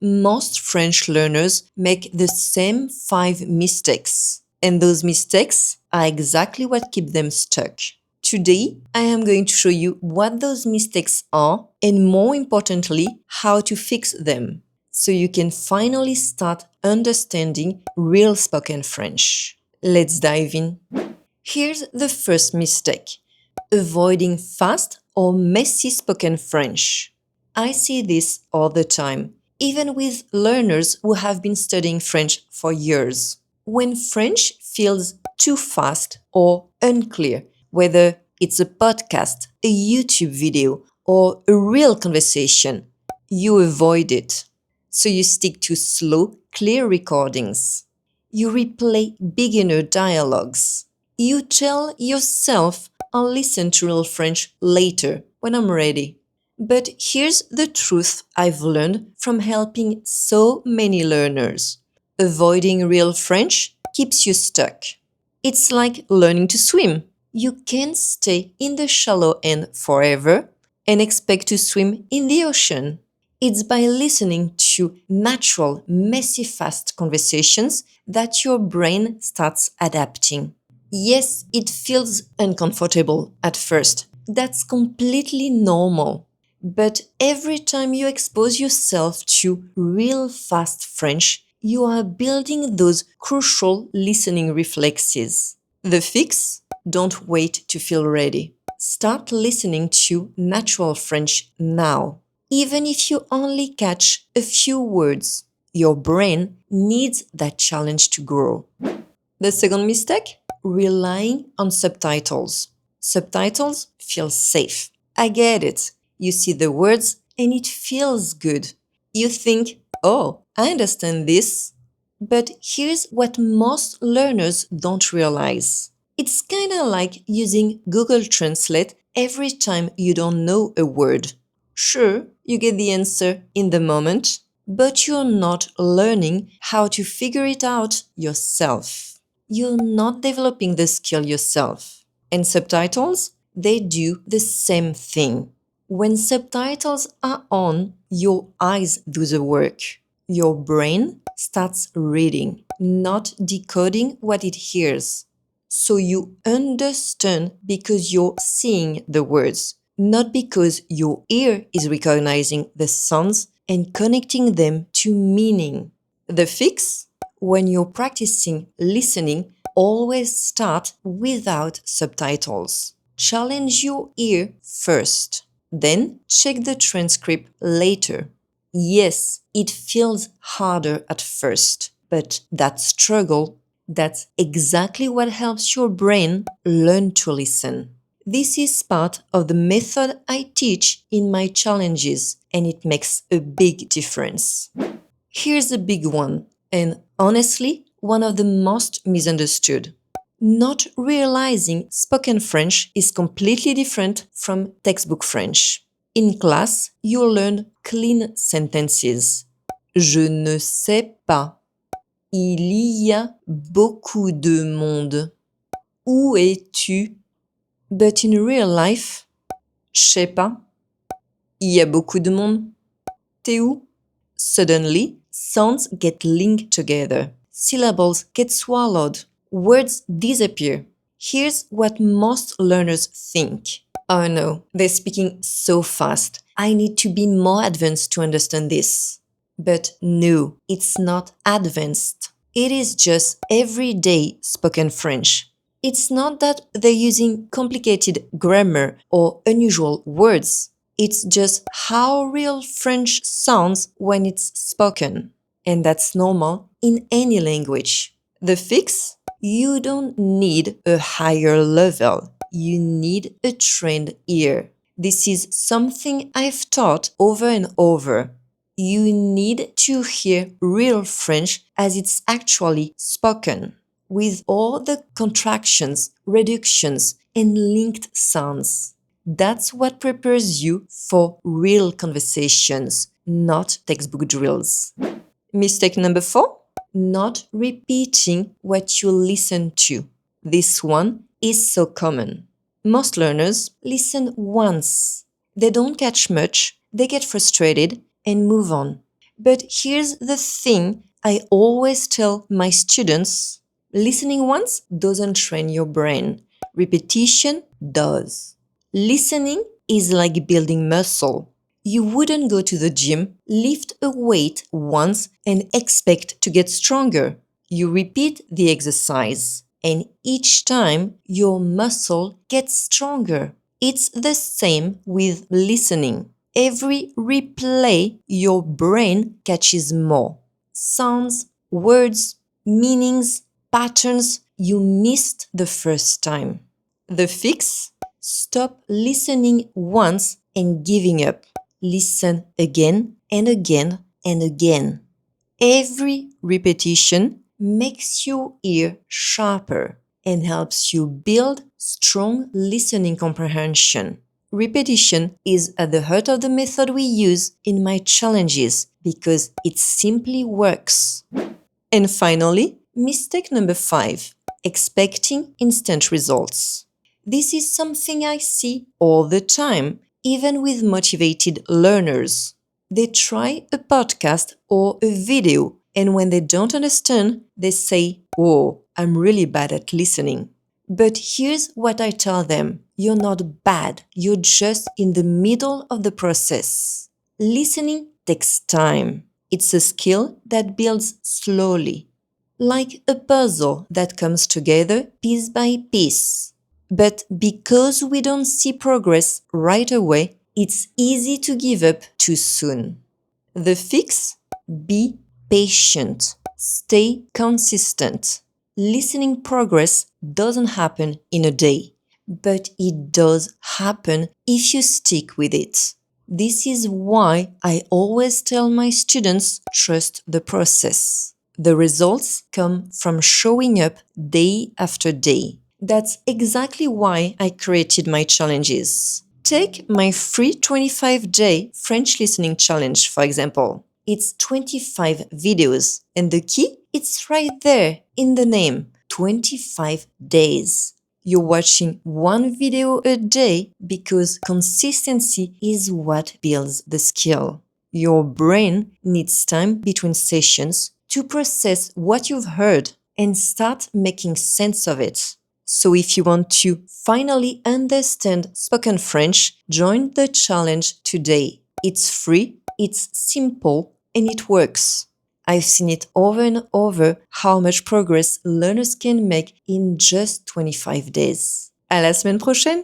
Most French learners make the same 5 mistakes, and those mistakes are exactly what keep them stuck. Today, I am going to show you what those mistakes are and, more importantly, how to fix them so you can finally start understanding real spoken French. Let's dive in. Here's the first mistake: avoiding fast or messy spoken French. I see this all the time, even with learners who have been studying French for years. When French feels too fast or unclear, whether it's a podcast, a YouTube video, or a real conversation, you avoid it. So you stick to slow, clear recordings. You replay beginner dialogues. You tell yourself, I'll listen to real French later when I'm ready. But here's the truth I've learned from helping so many learners. Avoiding real French keeps you stuck. It's like learning to swim. You can't stay in the shallow end forever and expect to swim in the ocean. It's by listening to natural, messy, fast conversations that your brain starts adapting. Yes, it feels uncomfortable at first. That's completely normal. But every time you expose yourself to real fast French, you are building those crucial listening reflexes. The fix? Don't wait to feel ready. Start listening to natural French now. Even if you only catch a few words, your brain needs that challenge to grow. The second mistake? Relying on subtitles. Subtitles feel safe. I get it. You see the words and it feels good. You think, oh, I understand this. But here's what most learners don't realize. It's kind of like using Google Translate every time you don't know a word. Sure, you get the answer in the moment, but you're not learning how to figure it out yourself. You're not developing the skill yourself. And subtitles, they do the same thing. When subtitles are on, your eyes do the work. Your brain starts reading, not decoding what it hears. So you understand because you're seeing the words, not because your ear is recognizing the sounds and connecting them to meaning. The fix? When you're practicing listening, always start without subtitles. Challenge your ear first, then check the transcript later. Yes, it feels harder at first, but that struggle, that's exactly what helps your brain learn to listen. This is part of the method I teach in my challenges, and it makes a big difference. Here's a big one, and honestly, one of the most misunderstood. Not realizing spoken French is completely different from textbook French. In class, you'll learn clean sentences. Je ne sais pas. Il y a beaucoup de monde. Où es-tu? But in real life, je sais pas. Il y a beaucoup de monde. T'es où? Suddenly, sounds get linked together. Syllables get swallowed. Words disappear. Here's what most learners think. Oh no, they're speaking so fast. I need to be more advanced to understand this. But no, it's not advanced. It is just everyday spoken French. It's not that they're using complicated grammar or unusual words. It's just how real French sounds when it's spoken. And that's normal in any language. The fix? You don't need a higher level. You need a trained ear. This is something I've taught over and over. You need to hear real French as it's actually spoken, with all the contractions, reductions, and linked sounds. That's what prepares you for real conversations, not textbook drills. Mistake number 4? Not repeating what you listen to. This one is so common. Most learners listen once. They don't catch much, they get frustrated and move on. But here's the thing I always tell my students: listening once doesn't train your brain, repetition does. Listening is like building muscle. You wouldn't go to the gym, lift a weight once, and expect to get stronger. You repeat the exercise, and each time your muscle gets stronger. It's the same with listening. Every replay, your brain catches more sounds, words, meanings, patterns you missed the first time. The fix? Stop listening once and giving up. Listen again and again and again. Every repetition makes your ear sharper and helps you build strong listening comprehension. Repetition is at the heart of the method we use in my challenges because it simply works. And finally, mistake number 5, expecting instant results. This is something I see all the time, even with motivated learners. They try a podcast or a video, and when they don't understand, they say, "Oh, I'm really bad at listening." But here's what I tell them: you're not bad, you're just in the middle of the process. Listening takes time. It's a skill that builds slowly, like a puzzle that comes together piece by piece. But because we don't see progress right away, it's easy to give up too soon. The fix? Be patient. Stay consistent. Listening progress doesn't happen in a day, but it does happen if you stick with it. This is why I always tell my students, trust the process. The results come from showing up day after day. That's exactly why I created my challenges. Take my free 25-day French listening challenge, for example. It's 25 videos, and the key? It's right there in the name: 25 days. You're watching one video a day because consistency is what builds the skill. Your brain needs time between sessions to process what you've heard and start making sense of it. So if you want to finally understand spoken French, join the challenge today. It's free, it's simple, and it works. I've seen it over and over how much progress learners can make in just 25 days. À la semaine prochaine!